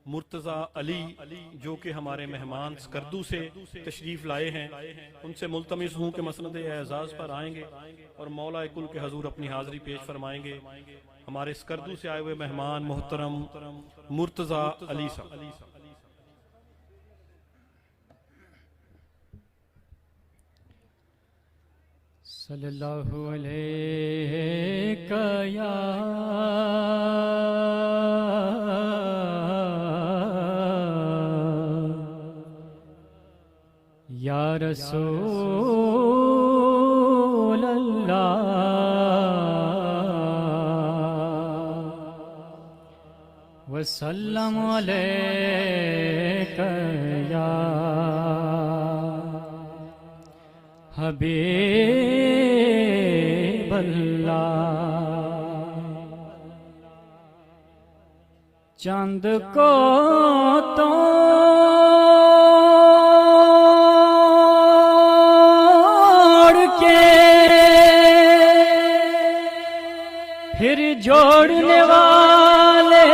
मुर्तज़ा अली जो कि हमारे मेहमान स्कर्दू से तशरीफ़ लाए हैं, उनसे मुल्तमिस हूँ कि मसनद एजाज़ पर आएंगे और मौला कुल के हजूर अपनी हाज़िरी पेश फरमाएंगे। हमारे स्कर्दू से आए हुए मेहमान मोहतरम मुर्तज़ा अली साहब। सल्लल्लाहु अलैहि या रसूल अल्लाह वसल्लम अलैका या हबीब अल्लाह। चांद को तोड़ के फिर जोड़ने वाले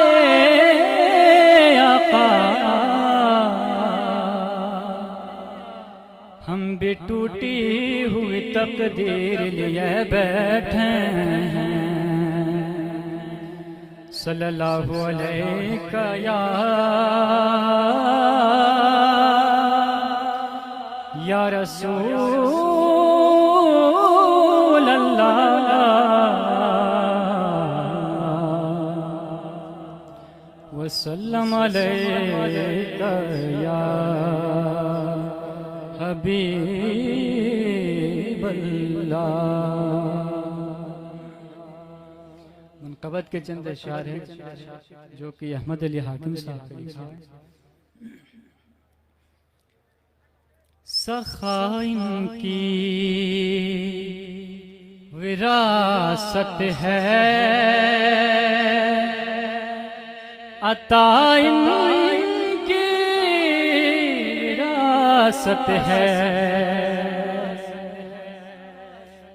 आका, हम भी टूटी हुई तकदीर लिए बैठे हैं। सल्लल्लाहु अलैका या रसूल अल्लाह वसल्लम अलैका या हबीब अल्लाह। मुनक़बत के चंद अशआर हैं जो कि अहमद अली हाकिम साहब के लिखे हैं। सखाइन की विरासत है, अताइन की विरासत है।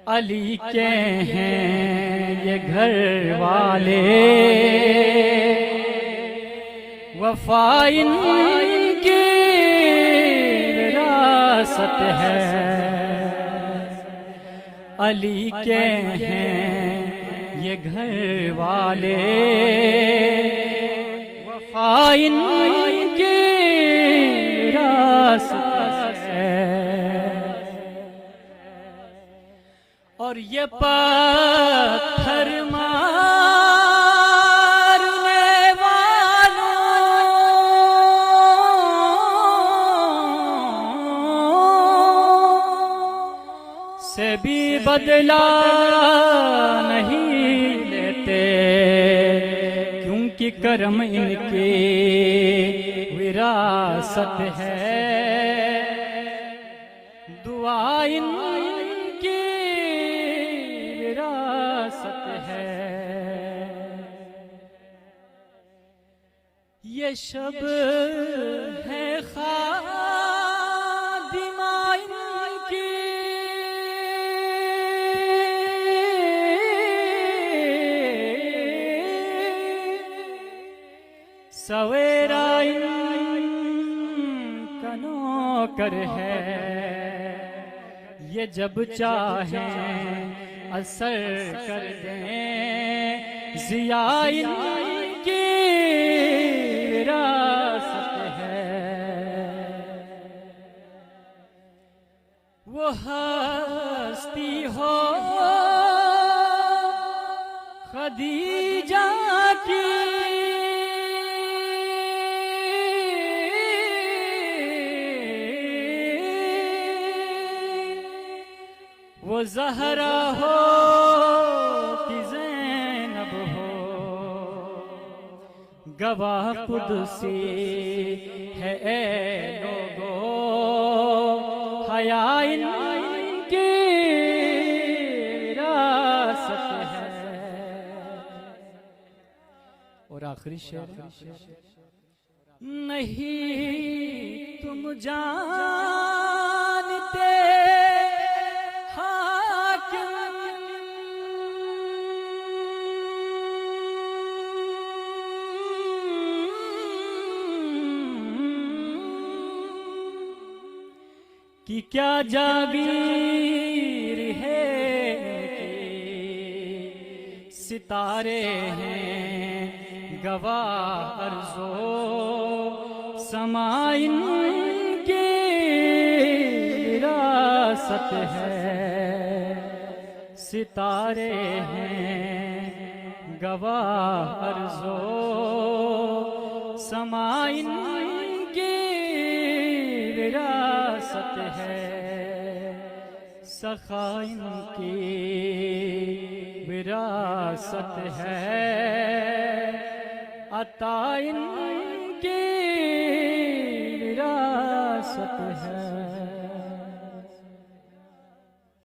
अली के हैं ये घर वाले, वफाइन की विरासत है। अली के हैं ये घर वाले, वफाइन की विरासत है। और ये पत्थर मारने वालों से भी बदला नहीं लेते, क्योंकि करम इनकी विरासत है। दुआ इनकी विरासत है। ये शब है खादिमा इनकी, सवेरा इनका नौकर है। ये जब चाहें असर कर दें, ज़िया इनकी विरासत है। वो हस्ती हो खदीजा की, वो ज़हरा हो कि ज़ैनब हो, गवाह कुदसी है ए लोगो, हया इनकी विरासत है। और आखिरी शेर, नहीं तुम जानते कि क्या जागीर है कि सितारे हैं गवाह अर्ज़ो समाइन के विरासत है। सितारे हैं गवाह अर्ज़ो समाइन की विरासत है। सखाइन की विरासत है, अताइन की विरासत है।